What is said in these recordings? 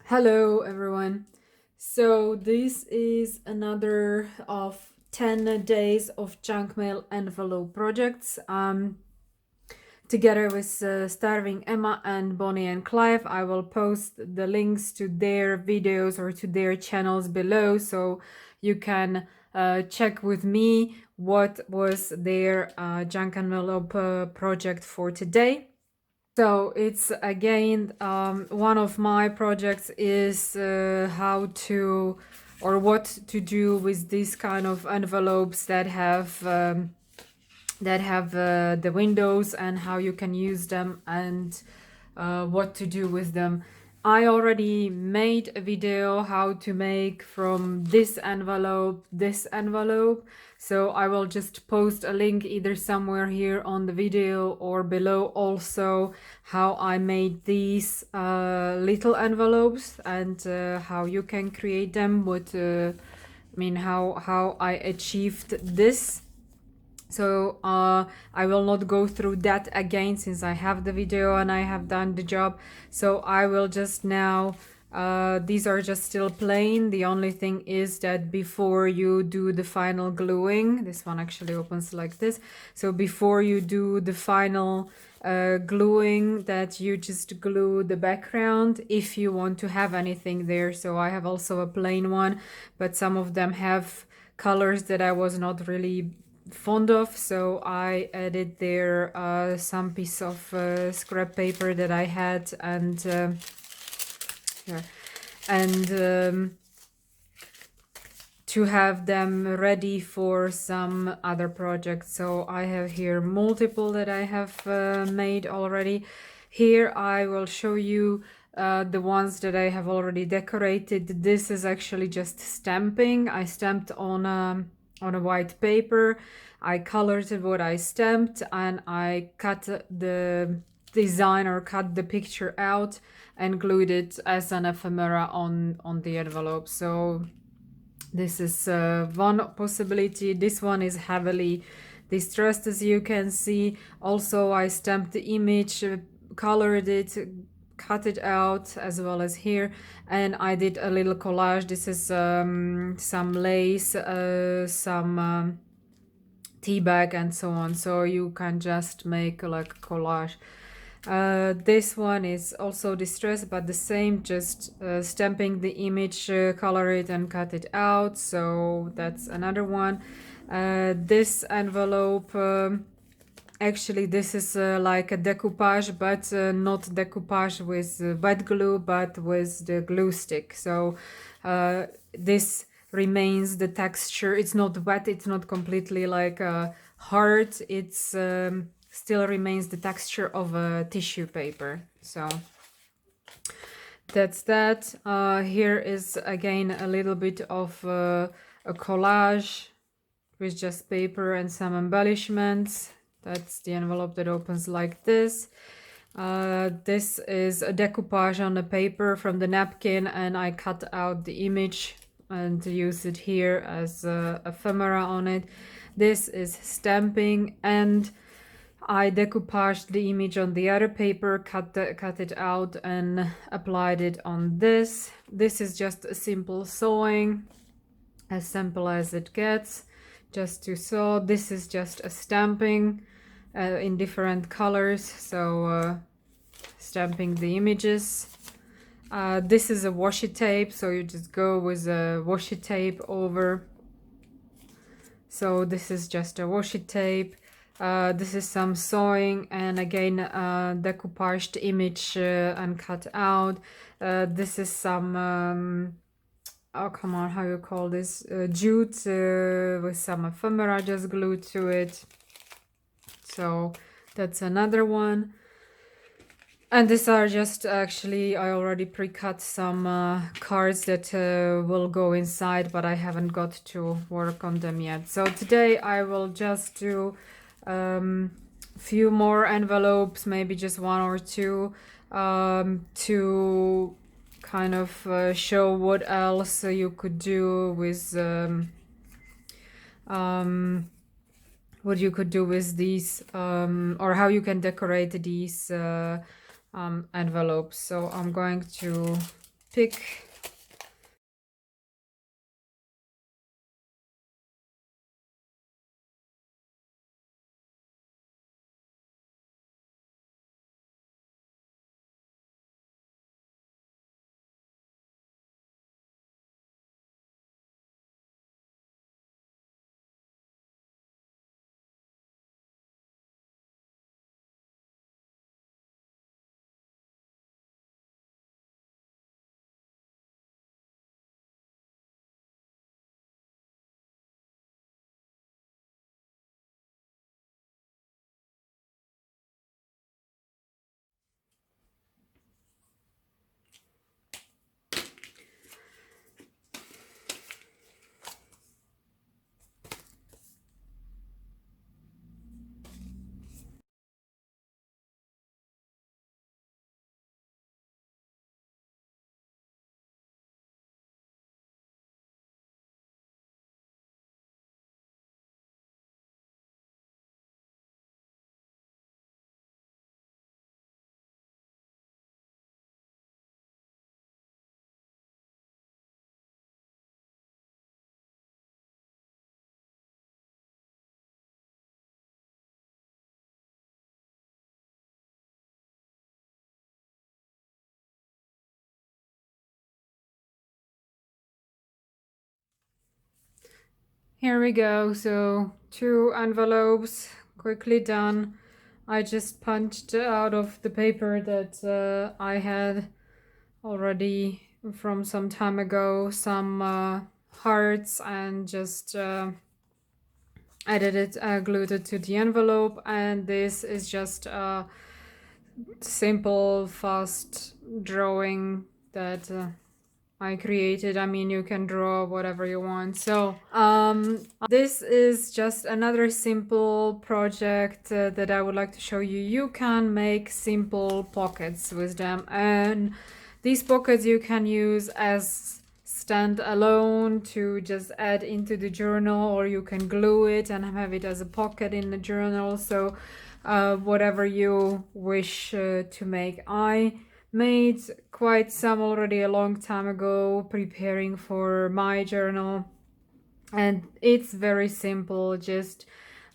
Hello everyone. So this is another of 10 days of junk mail envelope projects. Together with Starving Emma and Bonnie and Clive, I will post the links to their videos or to their channels below, so you can check with me what was their junk envelope project for today. So it's again one of my projects is how to or what to do with these kind of envelopes that have the windows and how you can use them and what to do with them. I already made a video how to make from this envelope, so I will just post a link either somewhere here on the video or below also how I made these little envelopes and how you can create them, how I achieved this. So I will not go through that again since I have the video and I have done the job. So I will just now, these are just still plain. The only thing is that before you do the final gluing, this one actually opens like this. So before you do the final gluing, that you just glue the background if you want to have anything there. So I have also a plain one, but some of them have colors that I was not really fond of, so I added there some piece of scrap paper that I had and here and to have them ready for some other projects. So I have here multiple that I have made already. Here I will show you the ones that I have already decorated. This is actually just stamping. I stamped on a white paper. I colored what I stamped and I cut the design or cut the picture out and glued it as an ephemera on the envelope. So this is one possibility. This one is heavily distressed, as you can see. Also I stamped the image, colored it, cut it out, as well as here, and I did a little collage. This is some lace, some tea bag and so on, so you can just make like a collage. This one is also distressed, but the same, just stamping the image, color it and cut it out. So that's another one. This envelope, actually this is like a decoupage, but not decoupage with wet glue, but with the glue stick. So this remains the texture. It's not wet, it's not completely like hard, it's still remains the texture of a tissue paper. So that's that. Here is again a little bit of a collage with just paper and some embellishments. That's the envelope that opens like this. This is a decoupage on the paper from the napkin, and I cut out the image and use it here as a ephemera on it. This is stamping, and I decoupaged the image on the other paper, cut it out and applied it on this. This is just a simple sewing, as simple as it gets, just to sew. This is just a stamping in different colors, so stamping the images. This is a washi tape, so you just go with a washi tape over. So this is just a washi tape. This is some sewing, and again decoupaged image and cut out. This is some oh come on, how you call this, jute with some ephemera just glued to it. So that's another one. And these are just, actually I already pre-cut some cards that will go inside, but I haven't got to work on them yet. So today I will just do few more envelopes, maybe just one or two, to kind of show what else you could do with what you could do with these, or how you can decorate these envelopes. So I'm going to pick Here we go. So 2 envelopes quickly done. I just punched out of the paper that I had already from some time ago some hearts and just added it, glued it to the envelope. And this is just a simple, fast drawing that I created. I mean, you can draw whatever you want. So this is just another simple project that I would like to show you. You can make simple pockets with them, and these pockets you can use as stand alone to just add into the journal, or you can glue it and have it as a pocket in the journal. So whatever you wish to make. I made quite some already a long time ago preparing for my journal, and it's very simple, just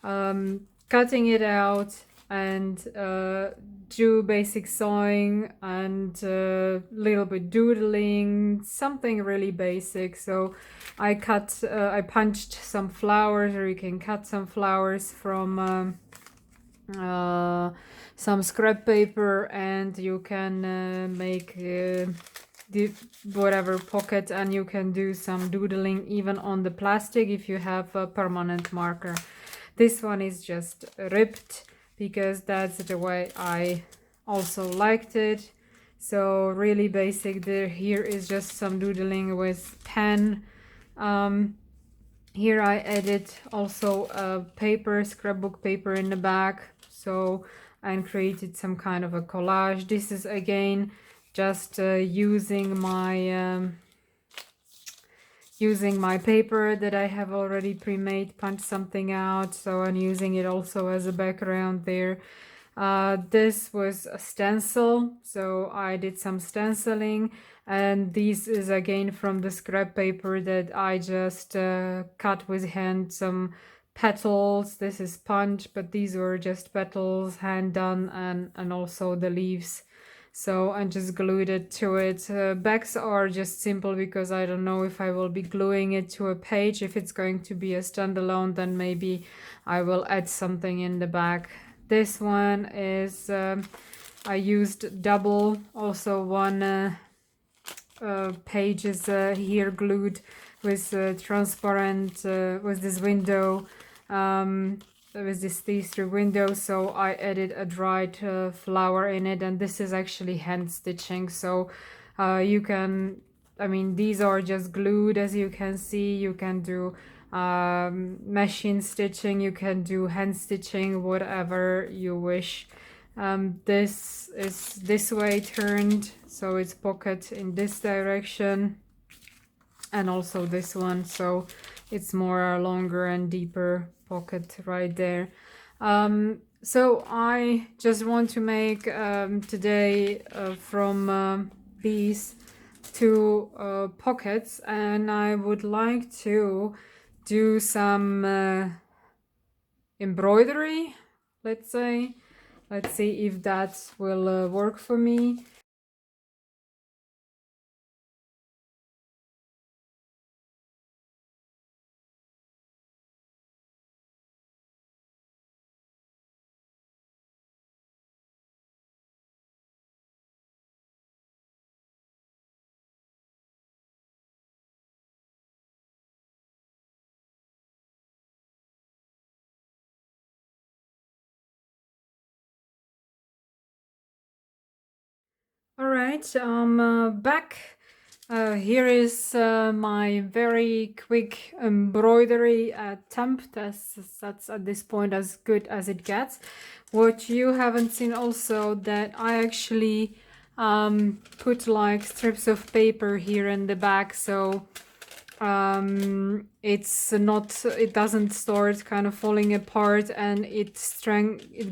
cutting it out and do basic sewing and a little bit doodling, something really basic. So I punched some flowers, or you can cut some flowers from some scrap paper, and you can make whatever pocket, and you can do some doodling even on the plastic if you have a permanent marker. This one is just ripped because that's the way I also liked it. So really basic. Here is just some doodling with pen. Here I added also a paper, scrapbook paper in the back, so and created some kind of a collage. This is again just using my paper that I have already pre-made, punch something out, so I'm using it also as a background there. This was a stencil, so I did some stenciling, and this is again from the scrap paper that I just cut with hand some petals. This is punch, but these were just petals, hand done, and also the leaves. So I just glued it to it. Backs are just simple because I don't know if I will be gluing it to a page. If it's going to be a standalone, then maybe I will add something in the back. This one is I used double, also one page is here glued with transparent with this window, with this see-through window, so I added a dried flower in it, and this is actually hand stitching. So you can, I mean, these are just glued, as you can see. You can do machine stitching, you can do hand stitching, whatever you wish. This is this way turned, so it's pocket in this direction, and also this one, so it's more longer and deeper pocket right there. So I just want to make today from these two pockets, and I would like to do some embroidery, let's say. Let's see if that will work for me. All right, back. Here is my very quick embroidery attempt. That's at this point as good as it gets. What you haven't seen also, that I actually put like strips of paper here in the back, so it's not, it doesn't start kind of falling apart, and it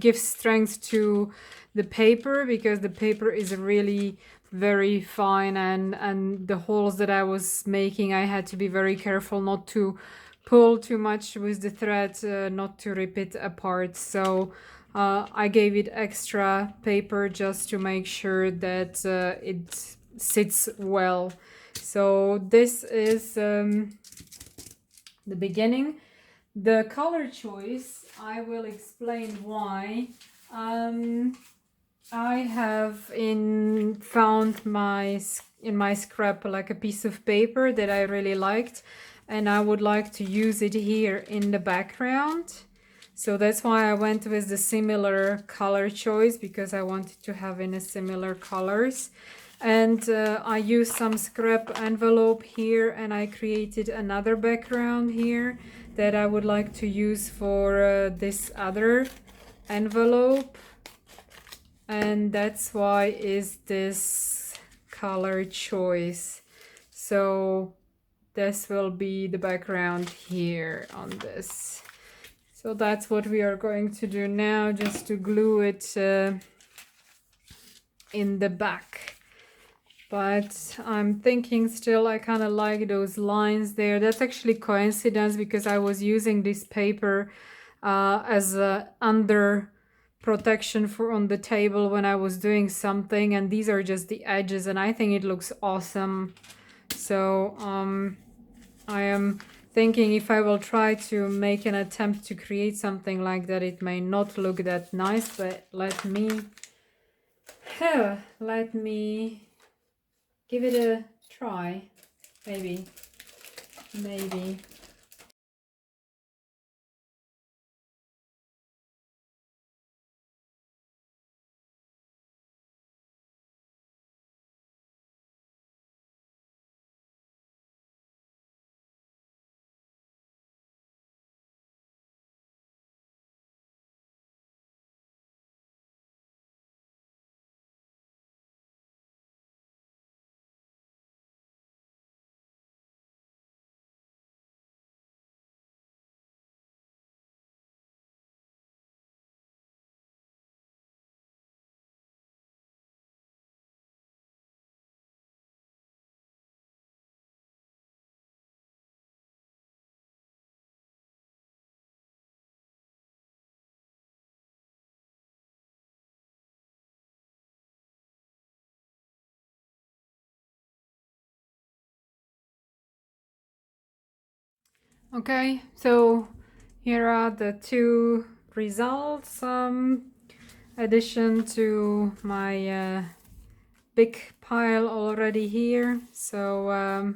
gives strength to the paper, because the paper is really very fine, and the holes that I was making, I had to be very careful not to pull too much with the thread, not to rip it apart. So I gave it extra paper just to make sure that it sits well. So this is the beginning. The color choice, I will explain why. I have found in my scrap like a piece of paper that I really liked, and I would like to use it here in the background. So that's why I went with the similar color choice, because I wanted to have in a similar colors. And I used some scrap envelope here, and I created another background here that I would like to use for this other envelope. And that's why is this color choice. So this will be the background here on this. So that's what we are going to do now, just to glue it in the back. But I'm thinking still, I kind of like those lines there. That's actually coincidence, because I was using this paper as a under protection for on the table when I was doing something, and these are just the edges, and I think it looks awesome. So I am thinking if I will try to make an attempt to create something like that, it may not look that nice, but let me give it a try. Maybe. Okay, so here are the two results. Addition to my big pile already here. So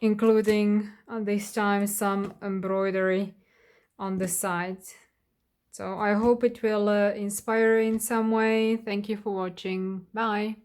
including this time some embroidery on the side. So I hope it will inspire in some way. Thank you for watching. Bye.